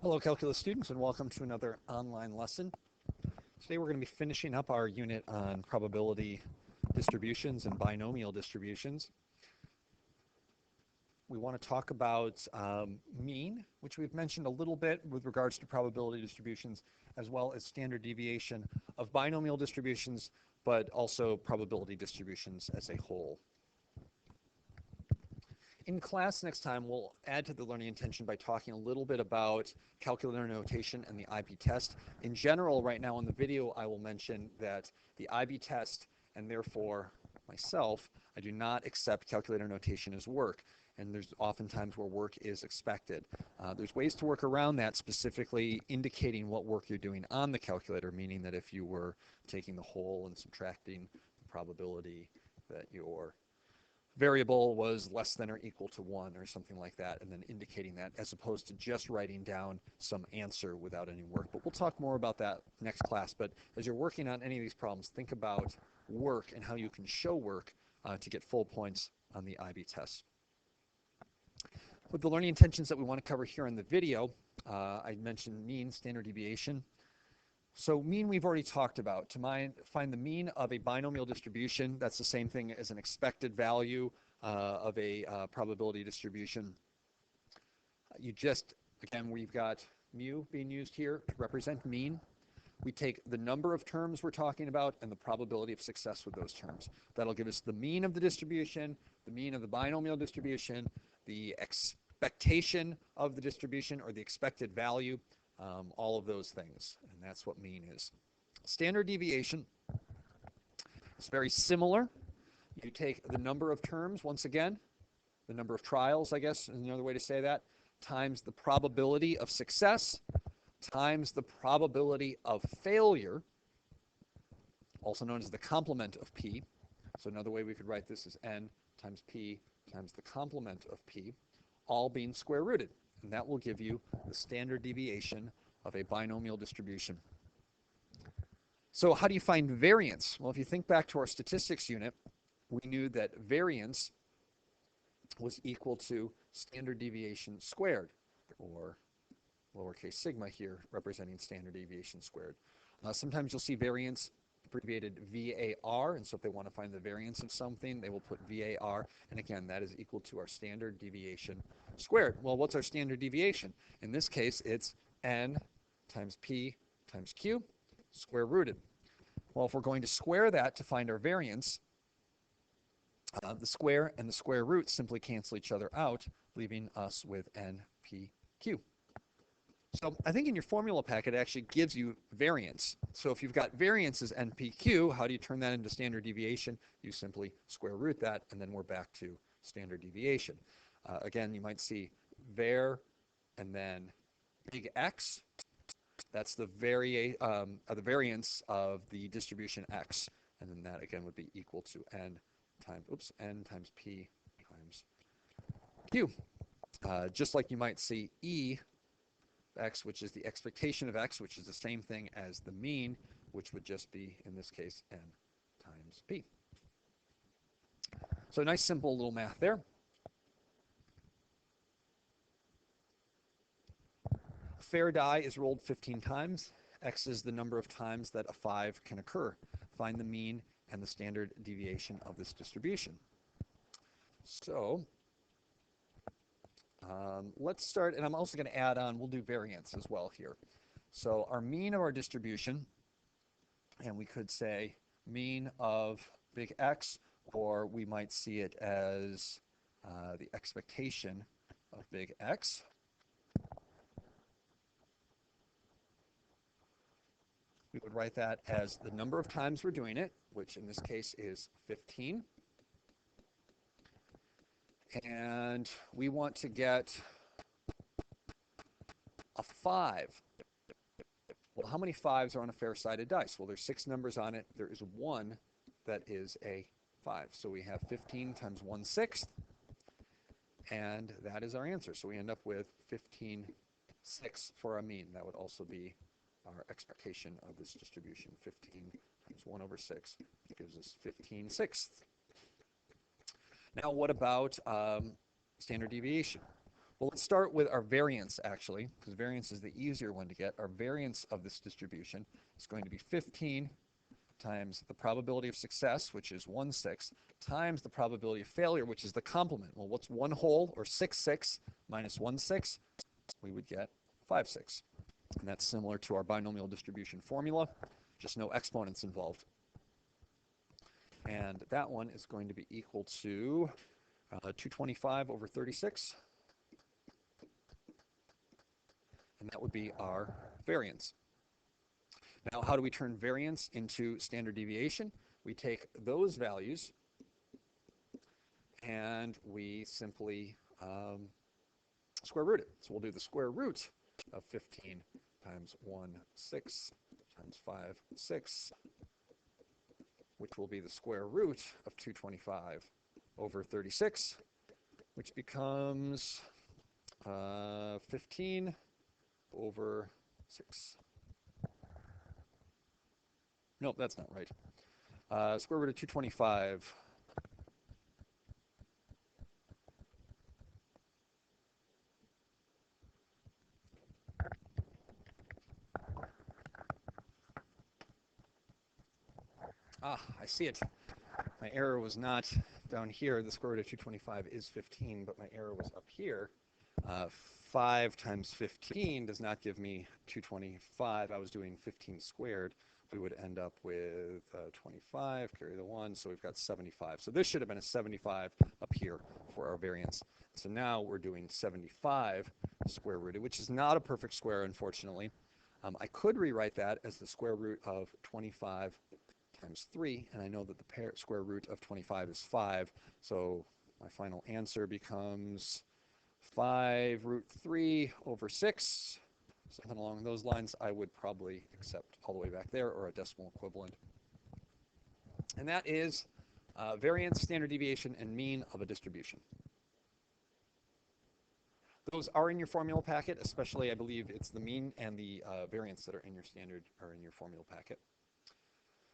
Hello, calculus students, and welcome to another online lesson. Today we're going to be finishing up our unit on probability distributions and binomial distributions. We want to talk about mean, which we've mentioned a little bit with regards to probability distributions, as well as standard deviation of binomial distributions, but also probability distributions as a whole. In class next time, we'll add to the learning intention by talking a little bit about calculator notation and the IB test. In general, right now in the video, I will mention that the IB test, and therefore myself, I do not accept calculator notation as work. And there's oftentimes where work is expected. There's ways to work around that, specifically indicating what work you're doing on the calculator, meaning that if you were taking the whole and subtracting the probability that your variable was less than or equal to 1 or something like that, and then indicating that, as opposed to just writing down some answer without any work. But we'll talk more about that next class. But as you're working on any of these problems, think about work and how you can show work to get full points on the IB test. With the learning intentions that we want to cover here in the video, I mentioned mean, standard deviation. So mean we've already talked about. To find the mean of a binomial distribution, that's the same thing as an expected value of a probability distribution. Again, we've got mu being used here to represent mean. We take the number of terms we're talking about and the probability of success with those terms. That'll give us the mean of the distribution, the mean of the binomial distribution, the expectation of the distribution or the expected value, all of those things, and that's what mean is. Standard deviation is very similar. You take the number of terms, once again, the number of trials, I guess is another way to say that, times the probability of success, times the probability of failure, also known as the complement of p. So another way we could write this is n times p times the complement of p, all being square rooted. And that will give you the standard deviation of a binomial distribution. So how do you find variance? Well, if you think back to our statistics unit, we knew that variance was equal to standard deviation squared, or lowercase sigma here representing standard deviation squared. Sometimes you'll see variance abbreviated VAR, and so if they want to find the variance of something, they will put VAR, and again, that is equal to our standard deviation squared. Well, what's our standard deviation? In this case, it's n times p times q square rooted. Well, if we're going to square that to find our variance, the square and the square root simply cancel each other out, leaving us with npq. So I think in your formula packet it actually gives you variance. So if you've got variance as npq, how do you turn that into standard deviation? You simply square root that, and then we're back to standard deviation. Again, you might see var and then big X. That's the variance of the distribution X. And then that, again, would be equal to n times p times q. Just like you might see E X, which is the expectation of X, which is the same thing as the mean, which would just be, in this case, n times p. So nice, simple little math there. Fair die is rolled 15 times. X is the number of times that a 5 can occur. Find the mean and the standard deviation of this distribution. So let's start, and I'm also going to add on, we'll do variance as well here. So our mean of our distribution, and we could say mean of big X, or we might see it as the expectation of big X. We would write that as the number of times we're doing it, which in this case is 15. And we want to get a 5. Well, how many 5s are on a fair-sided dice? Well, there's 6 numbers on it. There is 1 that is a 5. So we have 15 times 1/6, and that is our answer. So we end up with 15/6 for our mean. That would also be our expectation of this distribution. 15 times 1/6 gives us 15/6. Now what about standard deviation? Well, let's start with our variance, actually, because variance is the easier one to get. Our variance of this distribution is going to be 15 times the probability of success, which is 1/6, times the probability of failure, which is the complement. Well, what's 1 whole, or 6/6, minus 1/6? We would get 5/6. And that's similar to our binomial distribution formula, just no exponents involved. And that one is going to be equal to 225 over 36. And that would be our variance. Now, how do we turn variance into standard deviation? We take those values and we simply square root it. So we'll do the square root of 15 times 1/6 times 5/6, which will be the square root of 225 over 36, which becomes 15 over 6. Nope, that's not right. Square root of 225. Ah, I see it. My error was not down here. The square root of 225 is 15, but my error was up here. 5 times 15 does not give me 225. I was doing 15 squared. We would end up with 25, carry the 1, so we've got 75. So this should have been a 75 up here for our variance. So now we're doing 75 square rooted, which is not a perfect square, unfortunately. I could rewrite that as the square root of 25 times 3, and I know that the square root of 25 is 5, so my final answer becomes 5 root 3 over 6. Something along those lines. I would probably accept all the way back there, or a decimal equivalent. And that is variance, standard deviation, and mean of a distribution. Those are in your formula packet, especially I believe it's the mean and the variance that are in your standard or in your formula packet.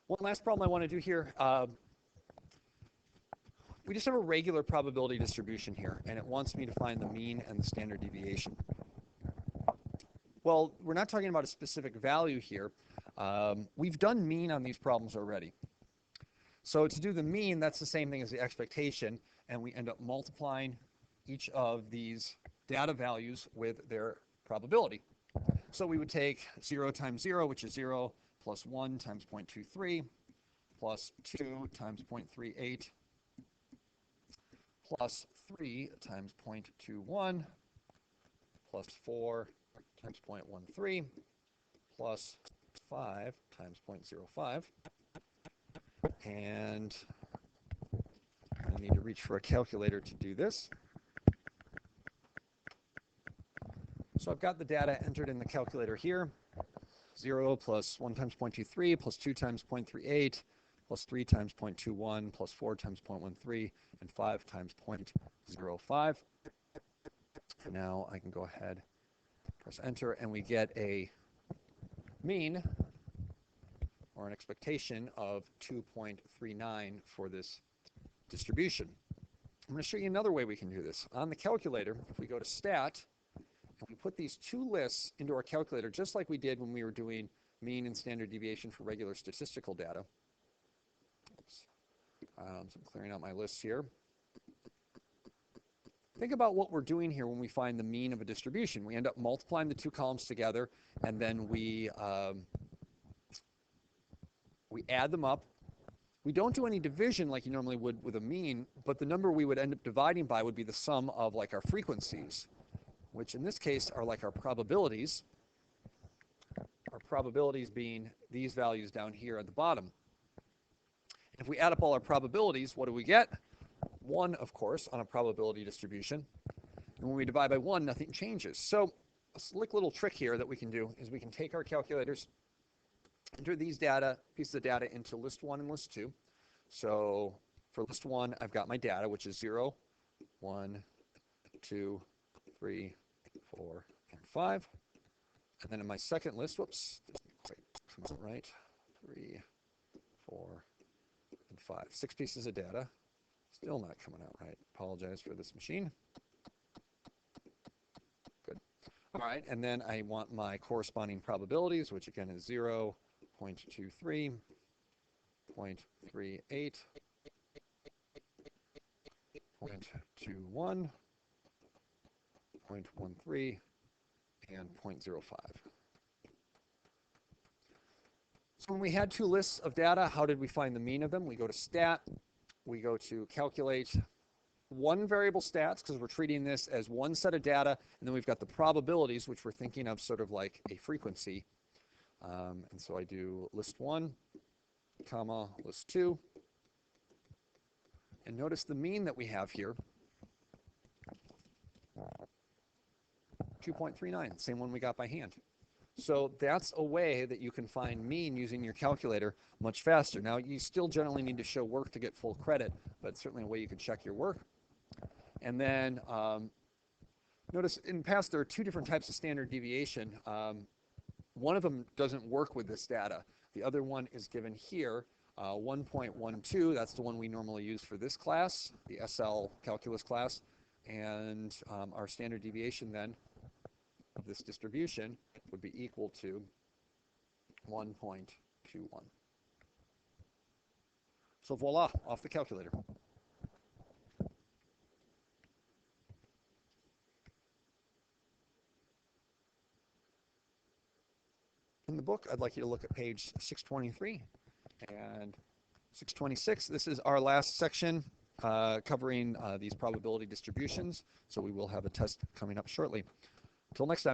One last problem I want to do here. We just have a regular probability distribution here, and it wants me to find the mean and the standard deviation. Well, we're not talking about a specific value here. We've done mean on these problems already. So to do the mean, that's the same thing as the expectation, and we end up multiplying each of these data values with their probability. So we would take 0 times 0, which is 0, plus 1 times 0.23, plus 2 times 0.38, plus 3 times 0.21, plus 4 times 0.13, plus 5 times 0.05. And I need to reach for a calculator to do this. So I've got the data entered in the calculator here. 0 plus 1 times 0.23, plus 2 times 0.38, plus 3 times 0.21, plus 4 times 0.13, and 5 times 0.05. And now I can go ahead, press enter, and we get a mean, or an expectation, of 2.39 for this distribution. I'm going to show you another way we can do this. On the calculator, if we go to Stat, and we put these two lists into our calculator, just like we did when we were doing mean and standard deviation for regular statistical data. Oops. So I'm clearing out my lists here. Think about what we're doing here when we find the mean of a distribution. We end up multiplying the two columns together, and then we add them up. We don't do any division like you normally would with a mean, but the number we would end up dividing by would be the sum of like our frequencies, which in this case are like our probabilities. Our probabilities being these values down here at the bottom. If we add up all our probabilities, what do we get? 1, of course, on a probability distribution. And when we divide by 1, nothing changes. So a slick little trick here that we can do is we can take our calculators, enter these pieces of data into list 1 and list 2. So for list 1, I've got my data, which is 0, 1, 2, 3, 4, and 5. And then in my second list, whoops, doesn't come out right, 3, 4, and 5. 6 pieces of data. Still not coming out right. Apologize for this machine. right, and then I want my corresponding probabilities, which again is 0, 0.23, 0.38, 0.21, 0.13, and 0.05. So when we had two lists of data, how did we find the mean of them? We go to stat, we go to calculate one variable stats, because we're treating this as one set of data, and then we've got the probabilities, which we're thinking of sort of like a frequency. And so I do list 1, comma, list 2. And notice the mean that we have here, 2.39, same one we got by hand. So that's a way that you can find mean using your calculator much faster. Now, you still generally need to show work to get full credit, but it's certainly a way you can check your work. And then notice in the past there are two different types of standard deviation. One of them doesn't work with this data. The other one is given here, 1.12. That's the one we normally use for this class, the SL calculus class. And our standard deviation then of this distribution would be equal to 1.21. So voila, off the calculator. In the book, I'd like you to look at page 623 and 626. This is our last section covering these probability distributions. So we will have a test coming up shortly. Until next time.